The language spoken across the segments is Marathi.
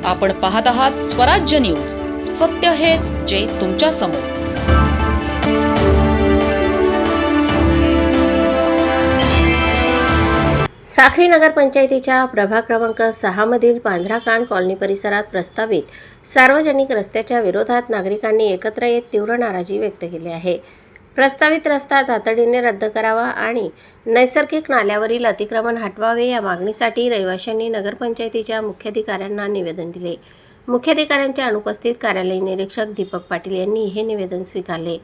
आपण पाहत आहात स्वराज्य न्यूज. सत्य हेच जे तुमच्या समोर. साखरी नगरपंचायतीच्या प्रभाग क्रमांक 6 मधील पांढराकान कॉलनी परिसरात प्रस्तावित सार्वजनिक रस्त्याच्या विरोधात नागरिकांनी एकत्र येत तीव्र नाराजी व्यक्त केली आहे. प्रस्तावित रस्ता तातडीने रद्द करावा आणि नैसर्गिक नाल्यावरील अतिक्रमण हटवावे या मागणीसाठी रहिवाशांनी नगरपंचायतीच्या मुख्याधिकाऱ्यांना निवेदन दिले. मुख्याधिकाऱ्यांच्या अनुपस्थित कार्यालय निरीक्षक दीपक पाटील यांनी हे निवेदन स्वीकारले.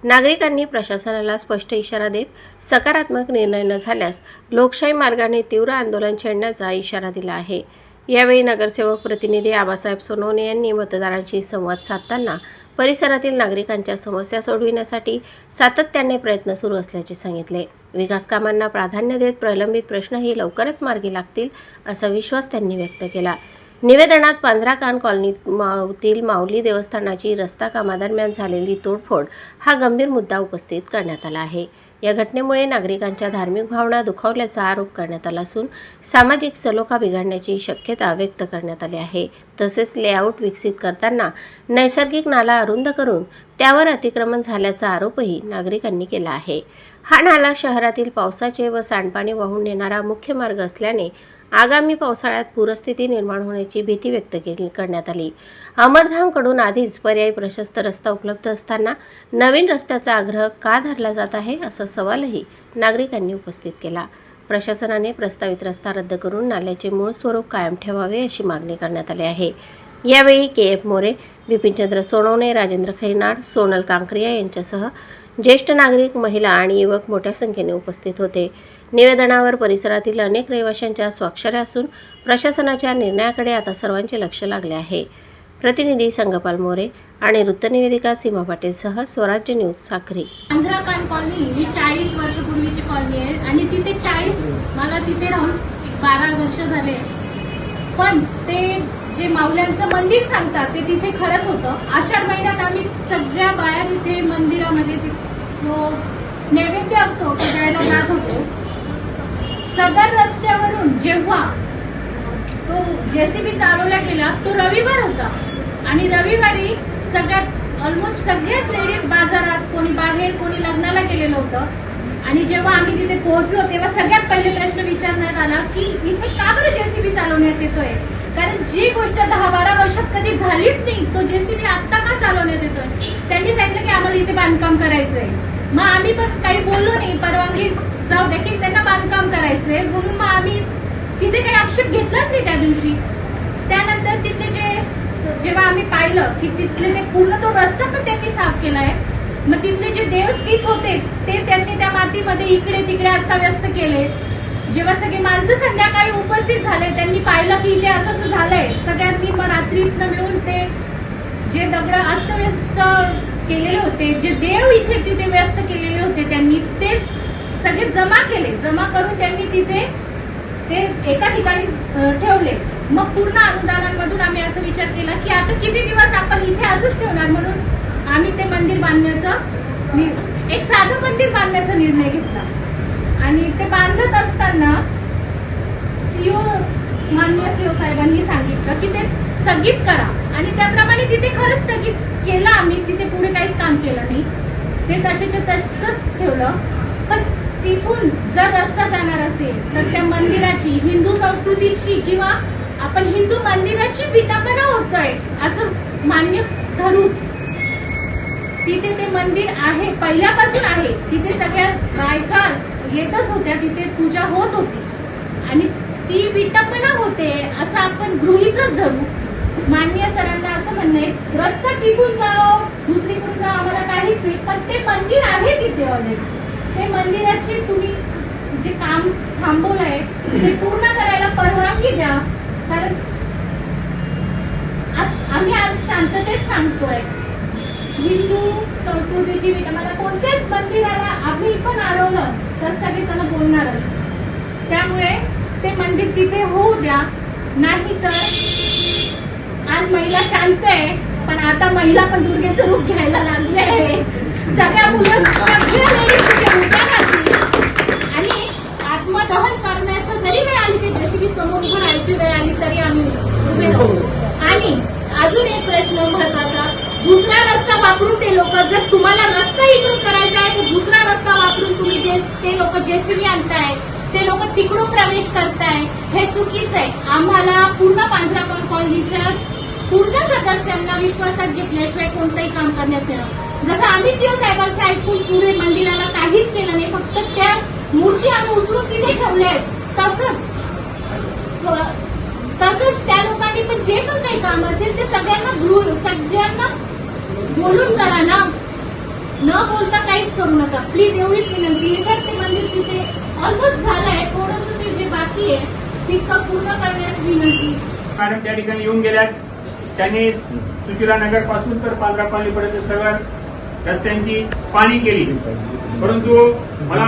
नागरिकांनी प्रशासनाला स्पष्ट इशारा देत सकारात्मक निर्णय न झाल्यास लोकशाही मार्गाने तीव्र आंदोलन छेडण्याचा इशारा दिला आहे. यावेळी नगरसेवक प्रतिनिधी आबासाहेब सोनवणे यांनी मतदारांशी संवाद साधताना परिसरातील नागरिकांच्या समस्या सोडविण्यासाठी सातत्याने प्रयत्न सुरू असल्याचे सांगितले. विकास कामांना प्राधान्य देत प्रलंबित प्रश्नही लवकरच मार्गी लागतील असा विश्वास त्यांनी व्यक्त केला. निवेदनात पांढराकान कॉलनीतील माऊली देवस्थानाची रस्ता कामादरम्यान झालेली तोडफोड हा गंभीर मुद्दा उपस्थित करण्यात आला आहे. या घटनेमुळे नागरिकांच्या धार्मिक भावना दुखावल्याचा आरोप करण्यात आला असून सामाजिक सलोखा बिघडण्याची शक्यता व्यक्त करण्यात आली आहे. तसेच लेआउट विकसित करताना नैसर्गिक नाला अरुंद करून त्यावर अतिक्रमण झाल्याचा आरोपही नागरिकांनी केला आहे. हा नाला शहरातील पावसाचे व सांडपाणी वाहून नेणारा मुख्य मार्ग असल्याने आगामी पावसाळ्यात पूरस्थिती निर्माण होण्याची भीती व्यक्त करण्यात आली. अमरधामकडून आधीच पर्यायी प्रशस्त रस्ता उपलब्ध असताना नवीन रस्त्याचा आग्रह का धरला जात आहे असा सवालही नागरिकांनी उपस्थित केला. प्रशासनाने प्रस्तावित रस्ता रद्द करून नाल्याचे मूळ स्वरूप कायम ठेवावे अशी मागणी करण्यात आली आहे. यावेळी KF मोरे, बिपिनचंद्र सोनवणे, राजेंद्र खैनाड, सोनल कांकरिया यांच्यासह ज्येष्ठ नागरिक, महिला आणि युवक मोठ्या संख्येने उपस्थित होते. निवेदनावर परिसरातील अनेक रहिवाशांच्या स्वाक्षऱ्या असून प्रशासनाच्या निर्णयाकडे आता सर्वांचे लक्ष लागले आहे. प्रतिनिधी संगपाल मोरे आणि वृत्तनिवेदिका सीमा पाटीलसह स्वराज्य न्यूज, साखरी. पांढराकान कॉलनी ही 40 वर्षपूर्वीची कॉलनी आहे आणि तिथे मला तिथे राहून 12 वर्ष झाले. पण ते जे माऊल्यांचं मंदिर सांगतात ते तिथे खरंच होतं. आषाढ महिन्यात आम्ही सगळ्या बाया तिथे मंदिरामध्ये जो नैवेद्य असतो तो द्यायला जात होतो. सदर रस्त्यावरून जेव्हा तो JCB चालवला गेला तो रविवार होता आणि रविवारी ऑलमोस्ट सगळ्याच लेडीज बाजारात, कोणी बाहेर, कोणी लग्नाला गेलेलं होतं. आणि जेव्हा आम्ही तिथे पोहोचलो तेव्हा सगळ्यात पहिले प्रश्न विचारण्यात आला की इथे का बरं JCB चालवण्यात येतोय, कारण जी गोष्ट 10-12 वर्षात कधी झालीच नाही तो JCB आता का चालवण्यात येतोय. त्यांनी सांगितलं की आम्हाला इथे बांधकाम करायचंय. मग आम्ही पण काही बोललो नाही, परवानगी जाऊ दे की त्यांना बांधकाम करायचंय म्हणून मग आम्ही तिथे काही आक्षेप घेतलाच नाही त्या दिवशी. त्यानंतर तिथे जेव्हा आम्ही पाहिलं की तिथले ते पूर्ण तो रस्ता पण त्यांनी साफ केलाय. मग तिथले जे देव स्थित होते ते त्यांनी त्या मातीमध्ये इकडे तिकडे अस्ताव्यस्त केले. जेव्हा सगळी माणसं संध्याकाळी उपस्थित झाले त्यांनी पाहिलं की इथे असं झालंय. सगळ्यांनी मग रात्रीतनं मिळून ते जे दगड अस्तव्यस्त केलेले होते, जे देव इथे तिथे व्यस्त केलेले होते त्यांनी ते सगळे जमा केले. जमा करून त्यांनी तिथे ते एका ठिकाणी ठेवले. मग पूर्ण अनुदानांमधून आम्ही असं विचार केला की आता किती दिवस आपण इथे असंच ठेवणार, म्हणून आम्ही ते मंदिर बांधण्याचं एक साधं मंदिर बांधण्याचा निर्णय घेतला. आणि ते बांधत असताना माननीय CO साहेबांनी सांगितलं की ते स्थगित करा आणि त्याप्रमाणे तिथे खरंच स्थगित केलं. आम्ही तिथे पुढे काहीच काम केलं नाही, ते तसेच्या तसंच ठेवलं. पण तिथून जर रस्ता जाणार असेल तर त्या मंदिराची, हिंदू संस्कृतीची किंवा आपण हिंदू मंदिराची विटंबना होतोय असं मान्य धरूच. तिथे ते मंदिर आहे, पहिल्यापासून आहे. तिथे सगळ्या बायका येतच होत्या, तिथे पूजा होत होती आणि ती विटंबना होते असं आपण गृहीतच धरू. माननीय सरांना असं म्हणणं आहे रस्ता तिथून जाओ, दुसरीकडून जाओ, आम्हाला काहीच नाही, पण ते मंदिर आहे तिथे ऑलरेडी. ते मंदिराचे तुम्ही जे काम थांबवलंय ते पूर्ण करायला परवानगी द्या. कारण आम्ही आज शांततेत सांगतोय हिंदू संस्कृतीची विटंबना कोणत्याच मंदिराला आम्ही पण अडवलं तर सगळेजण बोलणारच. त्यामुळे ते मंदिर तिथे होऊ द्या. नाही तर आज महिला शांत आहे पण आता महिला पण दुर्गेचं रूप घ्यायला लागले आहे. सगळ्या मुलं आणि आत्मदहन करण्याचं जरी वेळ आली ते JCB समोर उभं राहायची वेळ आली तरी आम्ही उभे राहू. दुसरा रस्ता वापरून ते लोक, जर तुम्हाला रस्ता इकडून करायचा आहे तर दुसरा रस्ता वापरून तुम्ही ते लोक जेसीबी आणताय, ते लोक तिकडून प्रवेश करताय, हे चुकीचं आहे. आम्हाला पूर्ण पांढराकण कॉलनीच्या पूर्ण सदस्यांना विश्वासात घेतल्याशिवाय कोणतंही काम करण्यात येणार. जसं आम्ही सीओ साहेबांचं ऐकून पुढे मंदिराला काहीच केलं नाही, फक्त त्या मूर्ती आम्ही उचलून तिथे ठेवल्या आहेत, तसंच त्या लोकांनी पण जे पण काही काम असेल ते सगळ्यांना बोलून करा ना, न बोलता काहीच करू नका प्लीज, एवढीच विनंती आहे. तर ते मंदिर तिथे ऑलमोस्ट झालंय, थोडंसं ते जे बाकी आहे तिथं पूर्ण करण्याची विनंती. मॅडम त्या ठिकाणी येऊन गेल्यात. त्यांनी सुशिला नगर पासून तर पांढरा कॉलनीपर्यंत सगळ्या रस्त्यांची पाहणी केली, परंतु मला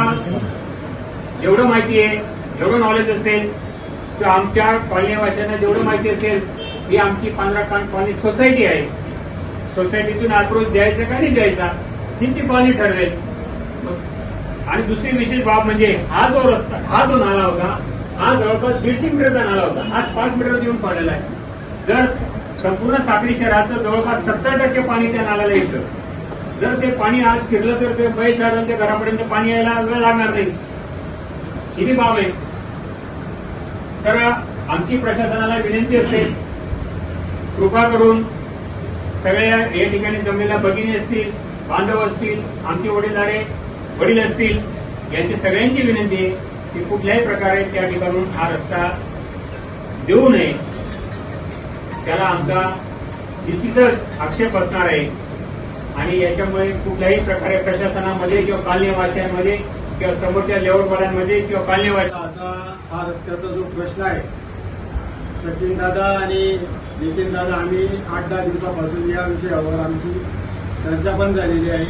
जेवढं माहिती आहे, जेवढं नॉलेज असेल किंवा आमच्या कॉलनीवासियांना जेवढं माहिती असेल, ही आमची पांढरा कॉलनी सोसायटी आहे. सोसायटीतून अप्रोच द्यायचा का नाही द्यायचा ती कॉलनी ठरवेल. आणि दुसरी विशेष बाब म्हणजे हा जो रस्ता, हा जो नाला होता, हा जवळपास 150 मीटरचा नाला होता, आज 5 मीटर येऊन पडलेला आहे. जर संपूर्ण साक्री शहराचं जवळपास 70% पाणी त्या नाल्याला येतं. जर ते पाणी आज शिरलं तर ते बै शहरांच्या घरापर्यंत पाणी यायला वेळ लागणार नाही, ही बाब आहे. तर आमची प्रशासनाला विनंती असेल, कृपा करून सगळ्या या ठिकाणी जमलेल्या भगिनी असतील, बांधव असतील, आमचे वडील असतील, यांची सगळ्यांची विनंती आहे की कुठल्याही प्रकारे त्या ठिकाणून हा रस्ता देऊ नये. त्याला आमचा निश्चितच आक्षेप असणार आहे आणि याच्यामुळे कुठल्याही प्रकारे प्रशासनामध्ये किंवा कॉलनीवासियांमध्ये किंवा समोरच्या लेवलवाल्यांमध्ये किंवा आता हा रस्त्याचा जो प्रश्न आहे, सचिन दादा आणि नितीन दादा आम्ही 8-10 दिवसापासून या विषयावर आमची चर्चा पण झालेली आहे.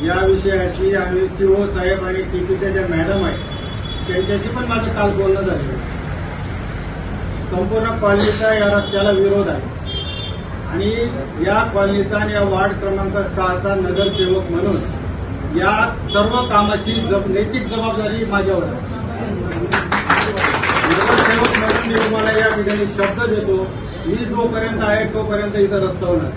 या विषयाशी आम्ही सीओ साहेब आणि टीपीच्या ज्या मॅडम आहेत त्यांच्याशी पण माझं काल बोलणं झालेलं. संपूर्ण कॉलनीचा या रस्त्याला विरोध आहे आणि या कॉलनीचा आणि या वार्ड क्रमांक 6चा नगरसेवक म्हणून या सर्व कामाची नैतिक जबाबदारी माझ्यावर आहे. नगरसेवक म्हणून मी तुम्हाला या ठिकाणी शब्द देतो, मी जोपर्यंत आहे तोपर्यंत इथं रस्ता होणार.